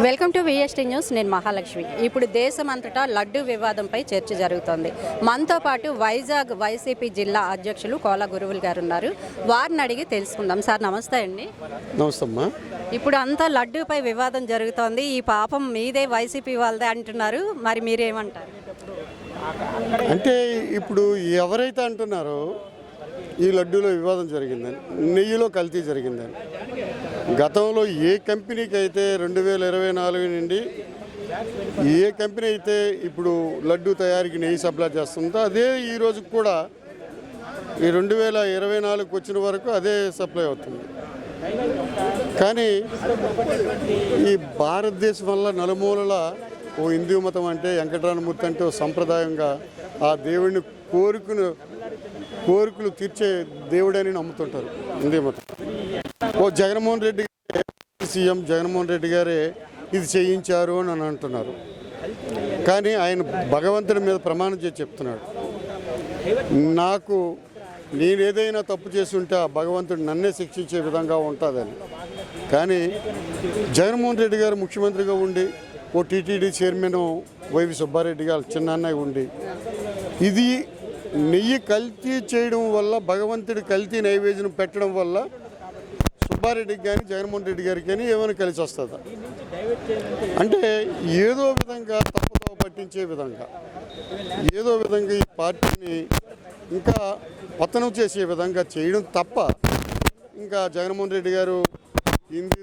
Welcome to VST news. నేను మహాలక్ష్మి. ఇప్పుడు దేశమంతటా లడ్డు వివాదంపై చర్చ జరుగుతోంది. మనతో పాటు వైజాగ్ వైసీపీ జిల్లా అధ్యక్షులు కోలా గురువులు గారు ఉన్నారు. వారిని అడిగి తెలుసుకుందాం. సార్ నమస్తే అండి. నమస్తే అమ్మా. ఇప్పుడు అంతా లడ్డూపై వివాదం జరుగుతోంది. ఈ పాపం మీదే, వైసీపీ వాళ్ళదే అంటున్నారు. మరి మీరేమంటారు? అంటే ఇప్పుడు ఎవరైతే అంటున్నారో ఈ లడ్డూలో వివాదం జరిగిందని, నెయ్యిలో కల్తీ జరిగిందని, గతంలో ఏ కంపెనీకి అయితే 2024 నుండి ఏ కంపెనీ అయితే ఇప్పుడు లడ్డూ తయారీకి నెయ్యి సప్లై చేస్తుందో అదే ఈ రోజు కూడా ఈ 2024 వచ్చిన వరకు అదే సప్లై అవుతుంది. కానీ ఈ భారతదేశం వల్ల నలుమూలల ఓ హిందూ మతం అంటే వెంకటరమణమూర్తి అంటే ఓ సంప్రదాయంగా ఆ దేవుడిని కోరికలు తీర్చే దేవుడని నమ్ముతుంటారు హిందూ మతం. ఓ జగన్మోహన్ రెడ్డి సీఎం జగన్మోహన్ రెడ్డి గారే ఇది చేయించారు అని అంటున్నారు. కానీ ఆయన భగవంతుడి మీద ప్రమాణం చేసి చెప్తున్నాడు, నేను ఏదైనా తప్పు చేసి ఉంటే ఆ భగవంతుడు నన్నే శిక్షించే విధంగా ఉంటుందని. కానీ జగన్మోహన్ రెడ్డి గారు ముఖ్యమంత్రిగా ఉండి ఓ టీటీడీ చైర్మన్ వైవి సుబ్బారెడ్డి గారు చిన్నన్నయ్య ఉండి ఇది నెయ్యి కల్తీ చేయడం వల్ల, భగవంతుడి కల్తీ నైవేద్యం పెట్టడం వల్ల సుబ్బారెడ్డికి కానీ జగన్మోహన్ రెడ్డి గారికి కానీ ఏమైనా కలిసి వస్తుందా? అంటే ఏదో విధంగా తప్పుతో పట్టించే విధంగా, ఏదో విధంగా ఈ పార్టీని ఇంకా పతనం చేసే విధంగా చేయడం తప్ప ఇంకా జగన్మోహన్ రెడ్డి గారు హిందీ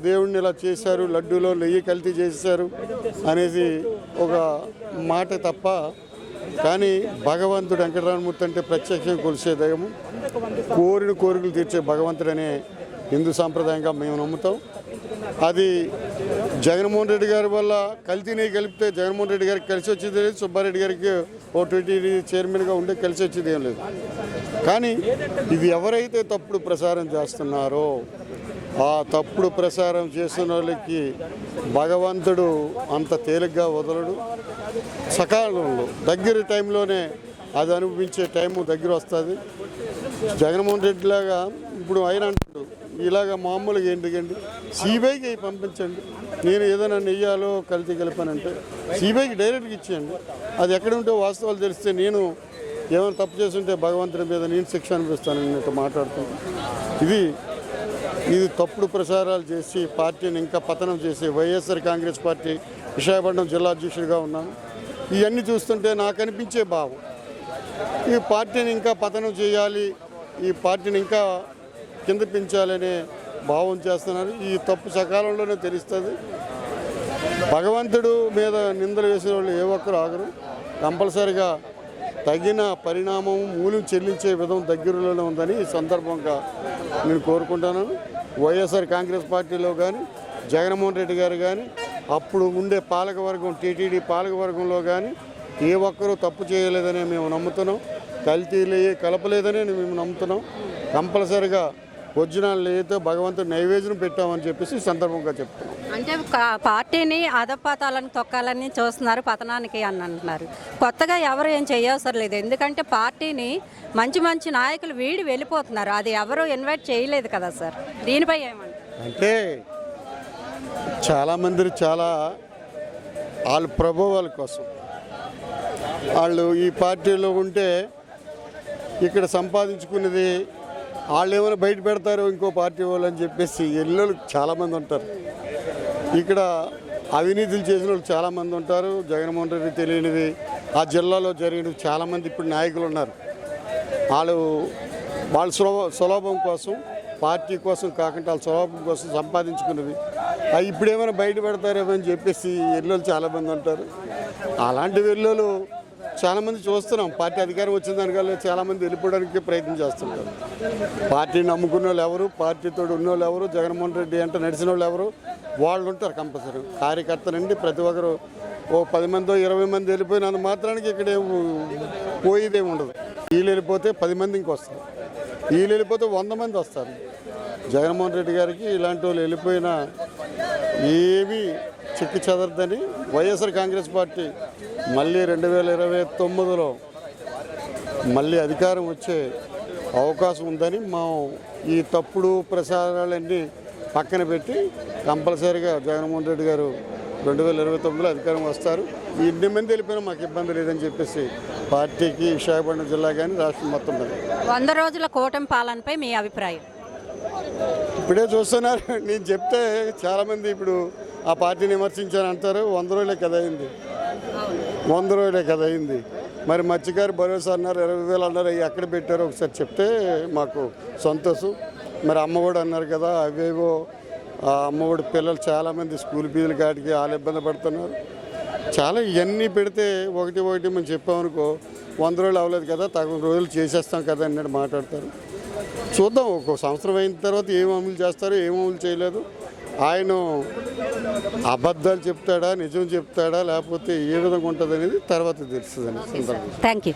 దేవుడిని ఇలా చేశారు, లడ్డూలో నెయ్యి కల్తీ చేశారు అనేది ఒక మాట తప్ప. కానీ భగవంతుడు వెంకటరమణమూర్తి అంటే ప్రత్యక్షంగా కొలిసే దైవము, కోరికలు తీర్చే భగవంతుడు అనే హిందూ సాంప్రదాయంగా మేము నమ్ముతాం. అది జగన్మోహన్ రెడ్డి గారి వల్ల కల్తీ నెయ్యి కలిపితే జగన్మోహన్ రెడ్డి గారికి కలిసి వచ్చేది లేదు, సుబ్బారెడ్డి గారికి ఓ టీటీడీ చైర్మన్గా ఉండే కలిసి వచ్చేది ఏం లేదు. కానీ ఇది ఎవరైతే తప్పుడు ప్రసారం చేస్తున్నారో ఆ తప్పుడు ప్రసారం చేస్తున్న వాళ్ళకి భగవంతుడు అంత తేలిగ్గా వదలడు. సకాలంలో దగ్గర టైంలోనే అది అనుభవించే టైము దగ్గర వస్తుంది. జగన్మోహన్ రెడ్డి లాగా ఇప్పుడు ఆయన అంటాడు, ఇలాగ మామూలుగా ఎందుకండి సిబిఐకి పంపించండి, నేను ఏదైనా నెయ్యాలో కల్తీ కలిపానంటే సిబిఐకి డైరెక్ట్గా ఇచ్చేయండి. అది ఎక్కడ ఉంటే వాస్తవాలు తెలిస్తే నేను ఏమైనా తప్పు చేస్తుంటే భగవంతుడి మీద నేను శిక్ష అనిపిస్తాను అన్నట్టు మాట్లాడుతున్నాను. ఇది తప్పుడు ప్రచారాలు చేసి పార్టీని ఇంకా పతనం చేసి వైఎస్ఆర్ కాంగ్రెస్ పార్టీ విశాఖపట్నం జిల్లా అధ్యక్షుడిగా ఉన్నాను. ఇవన్నీ చూస్తుంటే నాకు అనిపించే భావం, ఈ పార్టీని ఇంకా పతనం చేయాలి, ఈ పార్టీని ఇంకా కింద పెంచాలనే భావం చేస్తున్నారు. ఈ తప్పు సకాలంలోనే తెలుస్తుంది. భగవంతుడు మీద నిందలు వేసిన వాళ్ళు ఏ ఒక్కరు ఆగరు. కంపల్సరిగా తగిన పరిణామం మూల్యం చెల్లించే విధం దగ్గరలోనే ఉందని ఈ సందర్భంగా నేను కోరుకుంటాను. వైఎస్ఆర్ కాంగ్రెస్ పార్టీలో కానీ జగన్మోహన్ రెడ్డి గారు కానీ అప్పుడు ఉండే పాలకవర్గం టీటీడీ పాలకవర్గంలో కానీ ఏ ఒక్కరూ తప్పు చేయలేదని మేము నమ్ముతున్నాం. కల్తీలు కలపలేదని మేము నమ్ముతున్నాం. కంపల్సరిగా ఒరిజినల్ అయితే భగవంతుడు నైవేద్యం పెట్టామని చెప్పేసి ఈ సందర్భంగా చెప్తున్నాం. అంటే పార్టీని అధపాతాలను తొక్కాలని చూస్తున్నారు, పతనానికి అని అంటున్నారు. కొత్తగా ఎవరు ఏం చేయవసరం లేదు. ఎందుకంటే పార్టీని మంచి నాయకులు వీడి వెళ్ళిపోతున్నారు. అది ఎవరు ఇన్వైట్ చేయలేదు కదా సార్. దీనిపై ఏమంటారు? అంటే చాలామంది వాళ్ళ ప్రభావాల కోసం వాళ్ళు ఈ పార్టీలో ఉంటే ఇక్కడ సంపాదించుకున్నది వాళ్ళు ఏమైనా బయట పెడతారు ఇంకో పార్టీ వాళ్ళు అని చెప్పేసి ఎల్లోళ్ళు చాలామంది ఉంటారు. ఇక్కడ అవినీతులు చేసిన వాళ్ళు చాలామంది ఉంటారు. జగన్మోహన్ రెడ్డి తెలియనిది ఆ జిల్లాలో జరిగినవి చాలామంది ఇప్పుడు నాయకులు ఉన్నారు. వాళ్ళ సులభం కోసం, పార్టీ కోసం కాకుండా వాళ్ళ సులభం కోసం సంపాదించుకున్నవి అవి ఇప్పుడు ఏమైనా బయట పెడతారేమో అని చెప్పేసి ఎల్లోళ్ళు చాలామంది ఉంటారు. అలాంటి వెల్లోళ్ళు చాలామంది చూస్తున్నాం. పార్టీ అధికారం వచ్చిన దానికల్లా చాలామంది వెళ్ళిపోవడానికి ప్రయత్నం చేస్తున్నారు. పార్టీని నమ్ముకున్న వాళ్ళు ఎవరు, పార్టీతో ఉన్న వాళ్ళు ఎవరు, జగన్మోహన్ రెడ్డి అంటే నడిచిన వాళ్ళు ఎవరు, వాళ్ళు ఉంటారు కంపల్సరీ. కార్యకర్త నుండి ప్రతి ఒక్కరు ఓ 10 మందో 20 మంది వెళ్ళిపోయినంత మాత్రానికి ఇక్కడ పోయేదేమి ఉండదు. వీళ్ళు వెళ్ళిపోతే 10 మంది ఇంకొస్తారు, వీళ్ళు వెళ్ళిపోతే 100 మంది వస్తారు. జగన్మోహన్ రెడ్డి గారికి ఇలాంటి వాళ్ళు వెళ్ళిపోయినా ఏమీ చెక్కి చెదరదని వైఎస్ఆర్ కాంగ్రెస్ పార్టీ మళ్ళీ 2029లో మళ్ళీ అధికారం వచ్చే అవకాశం ఉందని ఈ తప్పుడు ప్రసారాలన్నీ పక్కన పెట్టి కంపల్సరీగా జగన్మోహన్ రెడ్డి గారు 2029లో అధికారం వస్తారు. ఎన్ని మంది వెళ్ళిపోయినా మాకు ఇబ్బంది లేదని చెప్పేసి పార్టీకి, విశాఖపట్నం జిల్లా కానీ రాష్ట్రం మొత్తం మీద 100 రోజుల కూటమి పాలనపై మీ అభిప్రాయం? ఇప్పుడే చూస్తున్నారు. నేను చెప్తే చాలామంది ఇప్పుడు ఆ పార్టీని విమర్శించారు అంటారు. 100 రోజులే కదా అయింది, 100 రోజులే కదా అయింది. మరి మత్స్యకారు భరోసా అన్నారు, 20,000 అన్నారు, అవి ఎక్కడ పెట్టారో ఒకసారి చెప్తే మాకు సంతోషం. మరి అమ్మఒడి అన్నారు కదా, అవేవో ఆ అమ్మఒడి పిల్లలు చాలామంది స్కూల్ ఫీజుల కాటికి వాళ్ళు ఇబ్బంది పడుతున్నారు. చాలా ఇవన్నీ పెడితే ఒకటి మనం చెప్పామనుకో 100 రోజులు అవ్వలేదు కదా, తగిన రోజులు చేసేస్తాం కదా అన్నట్టు మాట్లాడతారు. చూద్దాం, ఒక సంవత్సరం అయిన తర్వాత ఏం అమలు చేస్తారో, ఏం అమలు చేయలేదు. ఆయన అబద్ధాలు చెప్తాడా, నిజం చెప్తాడా, లేకపోతే ఏ విధంగా ఉంటుంది అనేది తర్వాత తెలుస్తుందని సందర్భం. Thank you.